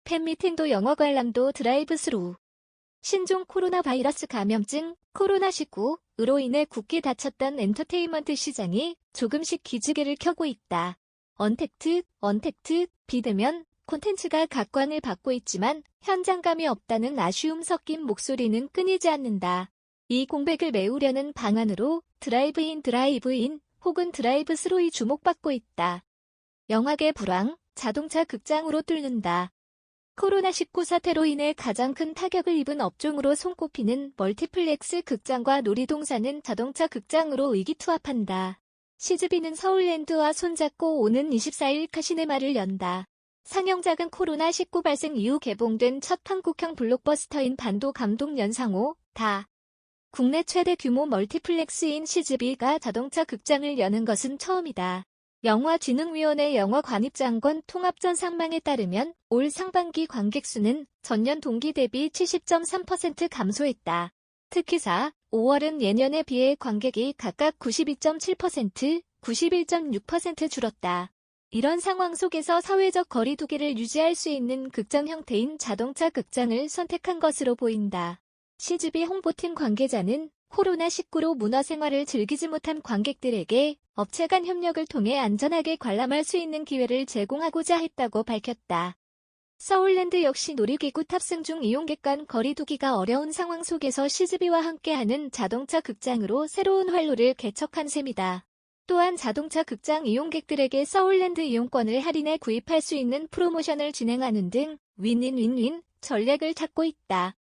팬미팅도 영어 관람도 드라이브스루. 신종 코로나 바이러스 감염증 코로나19로 인해 굳게 닫혔던 엔터테인먼트 시장이 조금씩 기지개를 켜고 있다. 언택트, 비대면 콘텐츠가 각광을 받고 있지만 현장감이 없다는 아쉬움 섞인 목소리는 끊이지 않는다. 이 공백을 메우려는 방안으로 드라이브인 혹은 드라이브스루이 주목받고 있다. 영화계 불황, 자동차 극장으로 뚫는다. 코로나19 사태로 인해 가장 큰 타격을 입은 업종으로 손꼽히는 멀티플렉스 극장과 놀이동산은 자동차 극장으로 의기투합한다. 시즈비는 서울랜드와 손잡고 오는 24일 카시네마를 연다. 상영작은 코로나19 발생 이후 개봉된 첫 한국형 블록버스터인 반도 감독 연상호, 다. 국내 최대 규모 멀티플렉스인 시즈비가 자동차 극장을 여는 것은 처음이다. 영화진흥위원회 영화관입장관 통합전 상망에 따르면 올 상반기 관객 수는 전년 동기 대비 70.3% 감소했다. 특히 4, 5월은 예년에 비해 관객이 각각 92.7%, 91.6% 줄었다. 이런 상황 속에서 사회적 거리두기를 유지할 수 있는 극장 형태인 자동차 극장을 선택한 것으로 보인다. 시즈비 홍보팀 관계자는 코로나19로 문화생활을 즐기지 못한 관객들에게 업체 간 협력을 통해 안전하게 관람할 수 있는 기회를 제공하고자 했다고 밝혔다. 서울랜드 역시 놀이기구 탑승 중 이용객 간 거리두기가 어려운 상황 속에서 시즈비와 함께하는 자동차 극장으로 새로운 활로를 개척한 셈이다. 또한 자동차 극장 이용객들에게 서울랜드 이용권을 할인해 구입할 수 있는 프로모션을 진행하는 등 윈윈 전략을 찾고 있다.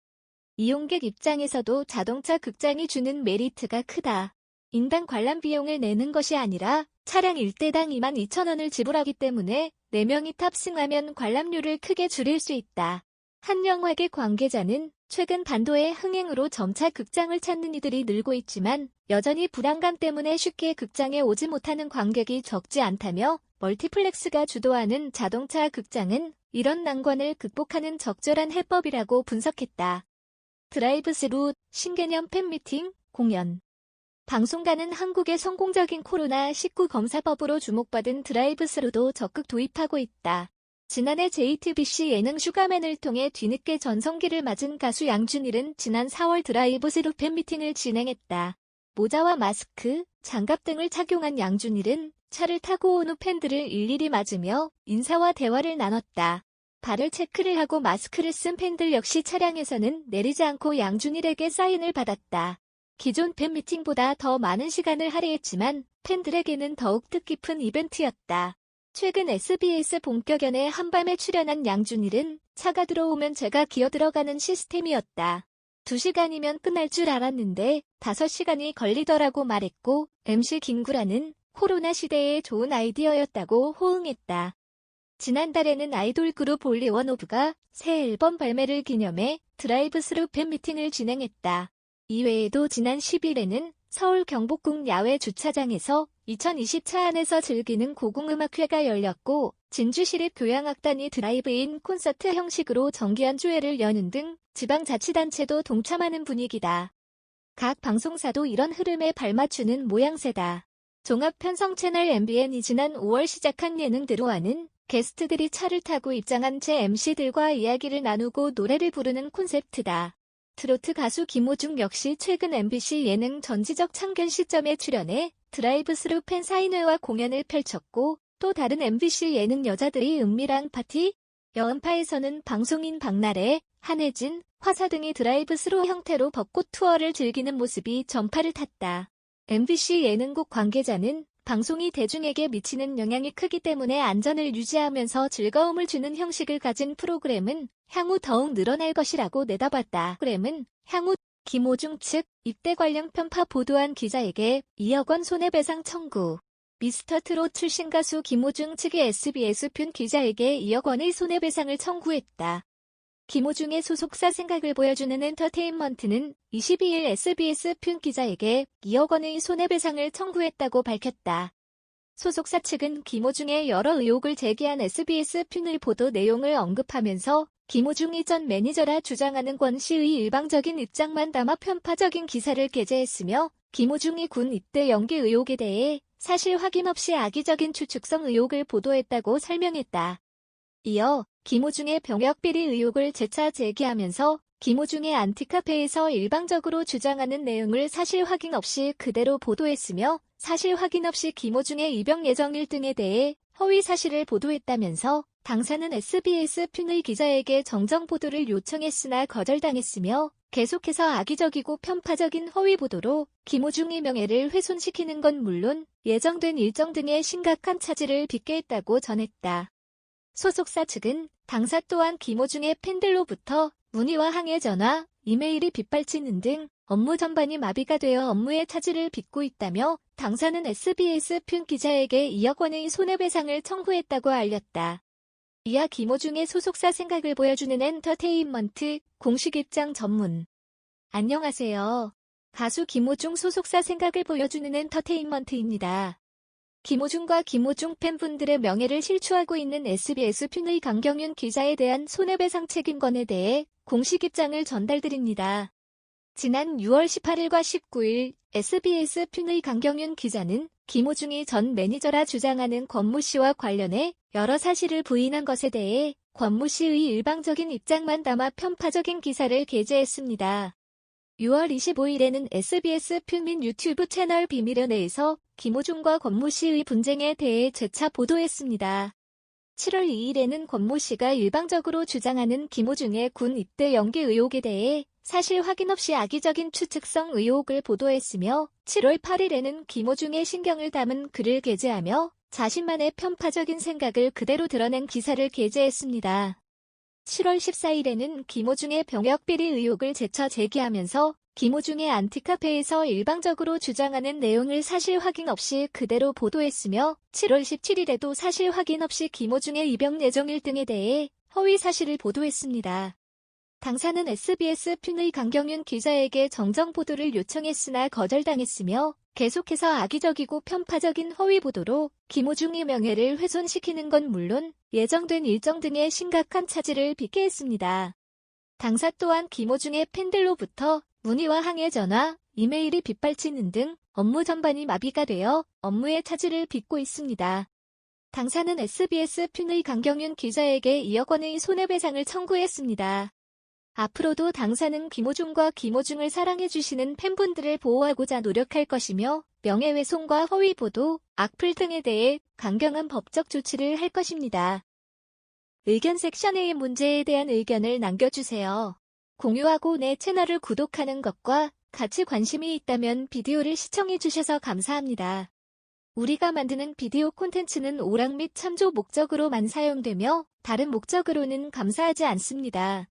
이용객 입장에서도 자동차 극장이 주는 메리트가 크다. 인당 관람 비용을 내는 것이 아니라 차량 1대당 22,000원을 지불하기 때문에 4명이 탑승하면 관람료를 크게 줄일 수 있다. 한 영화계 관계자는 최근 반도의 흥행으로 점차 극장을 찾는 이들이 늘고 있지만 여전히 불안감 때문에 쉽게 극장에 오지 못하는 관객이 적지 않다며 멀티플렉스가 주도하는 자동차 극장은 이런 난관을 극복하는 적절한 해법이라고 분석했다. 드라이브스루, 신개념 팬미팅, 공연. 방송가는 한국의 성공적인 코로나19 검사법으로 주목받은 드라이브스루도 적극 도입하고 있다. 지난해 JTBC 예능 슈가맨을 통해 뒤늦게 전성기를 맞은 가수 양준일은 지난 4월 드라이브스루 팬미팅을 진행했다. 모자와 마스크, 장갑 등을 착용한 양준일은 차를 타고 온 후 팬들을 일일이 맞으며 인사와 대화를 나눴다. 발을 체크를 하고 마스크를 쓴 팬들 역시 차량에서는 내리지 않고 양준일에게 사인을 받았다. 기존 팬미팅보다 더 많은 시간을 할애했지만 팬들에게는 더욱 뜻깊은 이벤트였다. 최근 SBS 본격연애 한밤에 출연한 양준일은 차가 들어오면 제가 기어 들어가는 시스템이었다. 2시간이면 끝날 줄 알았는데 5시간이 걸리더라고 말했고 MC 김구라는 코로나 시대에 좋은 아이디어였다고 호응했다. 지난달에는 아이돌 그룹 올리원오브가 새 앨범 발매를 기념해 드라이브스루 팬미팅을 진행했다. 이외에도 지난 10일에는 서울 경복궁 야외 주차장에서 2020 차 안에서 즐기는 고궁음악회가 열렸고 진주시립교향악단이 드라이브인 콘서트 형식으로 정기연주회를 여는 등 지방자치단체도 동참하는 분위기다. 각 방송사도 이런 흐름에 발맞추는 모양새다. 종합편성 채널 MBN이 지난 5월 시작한 예능 드로아는 게스트들이 차를 타고 입장한 채 MC들과 이야기를 나누고 노래를 부르는 콘셉트다. 트로트 가수 김호중 역시 최근 MBC 예능 전지적 참견 시점에 출연해 드라이브스루 팬 사인회와 공연을 펼쳤고 또 다른 MBC 예능 여자들이 은밀한 파티, 여음파에서는 방송인 박나래, 한혜진, 화사 등이 드라이브스루 형태로 벚꽃 투어를 즐기는 모습이 전파를 탔다. MBC 예능국 관계자는 방송이 대중에게 미치는 영향이 크기 때문에 안전을 유지하면서 즐거움을 주는 형식을 가진 프로그램은 향후 더욱 늘어날 것이라고 내다봤다. 프로그램은 향후 김호중 측 입대 관련 편파 보도한 기자에게 2억 원 손해배상 청구. 미스터트롯 출신 가수 김호중 측이 SBS 편 기자에게 2억 원의 손해배상을 청구했다. 김호중의 소속사 생각을 보여주는 엔터테인먼트는 22일 SBS 편 기자에게 2억 원의 손해배상을 청구했다고 밝혔다. 소속사 측은 김호중의 여러 의혹을 제기한 SBS 편의 보도 내용을 언급하면서 김호중이 전 매니저라 주장하는 권 씨의 일방적인 입장만 담아 편파적인 기사를 게재했으며 김호중이 군 입대 연기 의혹에 대해 사실 확인 없이 악의적인 추측성 의혹을 보도했다고 설명했다. 이어 김호중의 병역 비리 의혹을 재차 제기하면서 김호중의 안티카페에서 일방적으로 주장하는 내용을 사실 확인 없이 그대로 보도했으며 사실 확인 없이 김호중의 입영 예정일 등에 대해 허위 사실을 보도했다면서 당사는 SBS 튠의 기자에게 정정 보도를 요청했으나 거절당했으며 계속해서 악의적이고 편파적인 허위 보도로 김호중의 명예를 훼손시키는 건 물론 예정된 일정 등의 심각한 차질을 빚게 했다고 전했다. 소속사 측은 당사 또한 김호중의 팬들로부터 문의와 항해 전화, 이메일이 빗발치는 등 업무 전반이 마비가 되어 업무에 차질을 빚고 있다며 당사는 SBS 튠 기자에게 2억 원의 손해배상을 청구했다고 알렸다. 이하 김호중의 소속사 생각을 보여주는 엔터테인먼트 공식 입장 전문. 안녕하세요. 가수 김호중 소속사 생각을 보여주는 엔터테인먼트입니다. 김호중과 김호중 팬분들의 명예를 실추하고 있는 SBS 튠의 강경윤 기자에 대한 손해배상 책임권에 대해 공식 입장을 전달드립니다. 지난 6월 18일과 19일 SBS 튠의 강경윤 기자는 김호중이 전 매니저라 주장하는 권모 씨와 관련해 여러 사실을 부인한 것에 대해 권모 씨의 일방적인 입장만 담아 편파적인 기사를 게재했습니다. 6월 25일에는 SBS 튠 및 유튜브 채널 비밀연애에서 김호중과 권모 씨의 분쟁에 대해 재차 보도했습니다. 7월 2일에는 권모 씨가 일방적으로 주장하는 김호중의 군 입대 연기 의혹에 대해 사실 확인 없이 악의적인 추측성 의혹을 보도했으며 7월 8일에는 김호중의 신경을 담은 글을 게재하며 자신만의 편파적인 생각을 그대로 드러낸 기사를 게재했습니다. 7월 14일에는 김호중의 병역 비리 의혹을 재차 제기하면서 김호중의 안티카페에서 일방적으로 주장하는 내용을 사실 확인 없이 그대로 보도했으며 7월 17일에도 사실 확인 없이 김호중의 입영 예정일 등에 대해 허위 사실을 보도했습니다. 당사는 SBS 튠의 강경윤 기자에게 정정 보도를 요청했으나 거절당했으며 계속해서 악의적이고 편파적인 허위 보도로 김호중의 명예를 훼손시키는 건 물론 예정된 일정 등의 심각한 차질을 빚게 했습니다. 당사 또한 김호중의 팬들로부터 문의와 항해 전화, 이메일이 빗발치는 등 업무 전반이 마비가 되어 업무에 차질을 빚고 있습니다. 당사는 SBS 튠의 강경윤 기자에게 2억 원의 손해배상을 청구했습니다. 앞으로도 당사는 김호중과 김호중을 사랑해주시는 팬분들을 보호하고자 노력할 것이며 명예훼손과 허위보도, 악플 등에 대해 강경한 법적 조치를 할 것입니다. 의견 섹션의 문제에 대한 의견을 남겨주세요. 공유하고 내 채널을 구독하는 것과 같이 관심이 있다면 비디오를 시청해주셔서 감사합니다. 우리가 만드는 비디오 콘텐츠는 오락 및 참조 목적으로만 사용되며 다른 목적으로는 감사하지 않습니다.